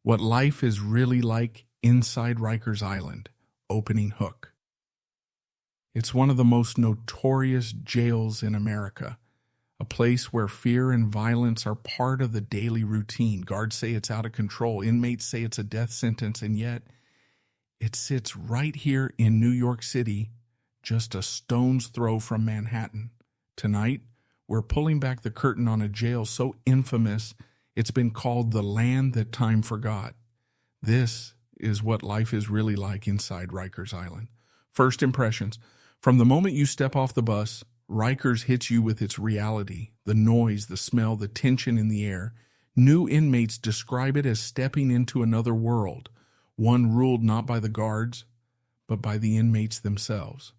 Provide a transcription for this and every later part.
What life is really like inside Rikers Island, opening hook. It's one of the most notorious jails in America, a place where fear and violence are part of the daily routine. Guards say it's out of control, inmates say it's a death sentence, and yet it sits right here in New York City, just a stone's throw from Manhattan. Tonight, we're pulling back the curtain on a jail so infamous it's been called the land that time forgot. This is what life is really like inside Rikers Island. First impressions. From the moment you step off the bus, Rikers hits you with its reality, the noise, the smell, the tension in the air. New inmates describe it as stepping into another world, one ruled not by the guards, but by the inmates themselves.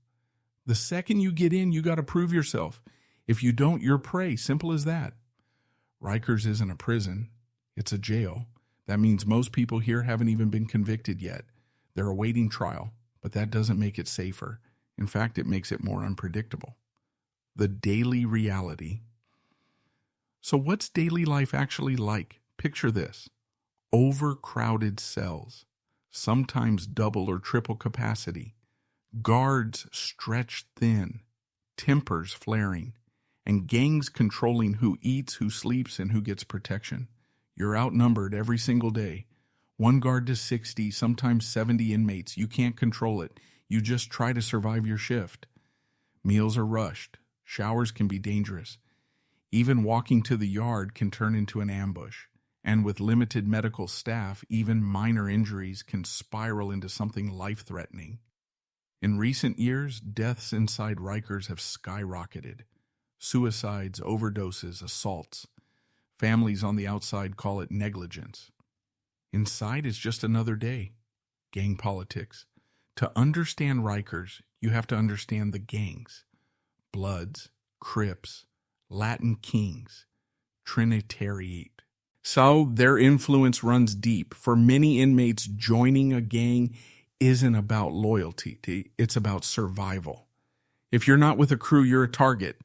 The second you get in, you got to prove yourself. If you don't, you're prey. Simple as that. Rikers isn't a prison. It's a jail. That means most people here haven't even been convicted yet. They're awaiting trial, but that doesn't make it safer. In fact, it makes it more unpredictable. The daily reality. So what's daily life actually like? Picture this. Overcrowded cells, sometimes double or triple capacity. Guards stretched thin, tempers flaring, and gangs controlling who eats, who sleeps, and who gets protection. You're outnumbered every single day. One guard to 60, sometimes 70 inmates. You can't control it. You just try to survive your shift. Meals are rushed. Showers can be dangerous. Even walking to the yard can turn into an ambush. And with limited medical staff, even minor injuries can spiral into something life-threatening. In recent years, deaths inside Rikers have skyrocketed. Suicides, overdoses, assaults. Families on the outside call it negligence. Inside is just another day. Gang politics. To understand Rikers, you have to understand the gangs. Bloods, Crips, Latin Kings, Trinitariate. So their influence runs deep. For many inmates, joining a gang isn't about loyalty. It's about survival. If you're not with a crew, you're a target.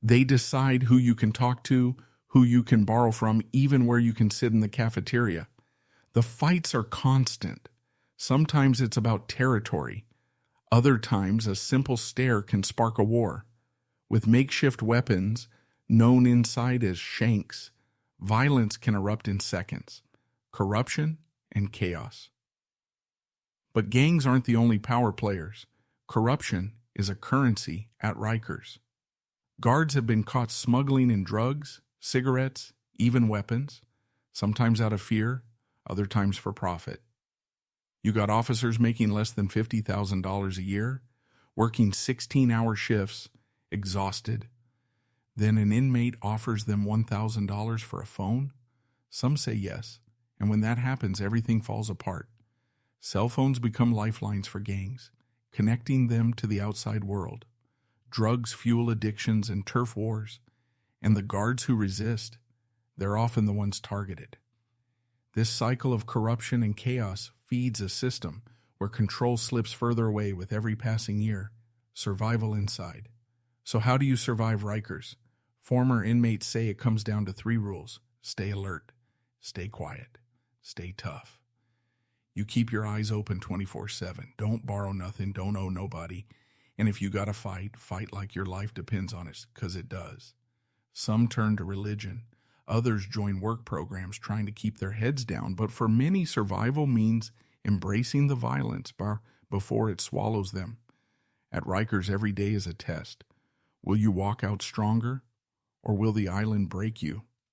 They decide who you can talk to, who you can borrow from, even where you can sit in the cafeteria. The fights are constant. Sometimes it's about territory. Other times, a simple stare can spark a war. With makeshift weapons, known inside as shanks, violence can erupt in seconds. Corruption and chaos. But gangs aren't the only power players. Corruption is a currency at Rikers. Guards have been caught smuggling in drugs, cigarettes, even weapons, sometimes out of fear, other times for profit. You got officers making less than $50,000 a year, working 16-hour shifts, exhausted. Then an inmate offers them $1,000 for a phone? Some say yes, and when that happens, everything falls apart. Cell phones become lifelines for gangs, connecting them to the outside world. Drugs fuel addictions and turf wars, and the guards who resist, they're often the ones targeted. This cycle of corruption and chaos feeds a system where control slips further away with every passing year. Survival inside. So how do you survive Rikers? Former inmates say it comes down to 3 rules. Stay alert, stay quiet, stay tough. You keep your eyes open 24/7. Don't borrow nothing, don't owe nobody. And if you gotta fight, fight like your life depends on it, 'cause it does. Some turn to religion. Others join work programs trying to keep their heads down. But for many, survival means embracing the violence before it swallows them. At Rikers, every day is a test. Will you walk out stronger, or will the island break you?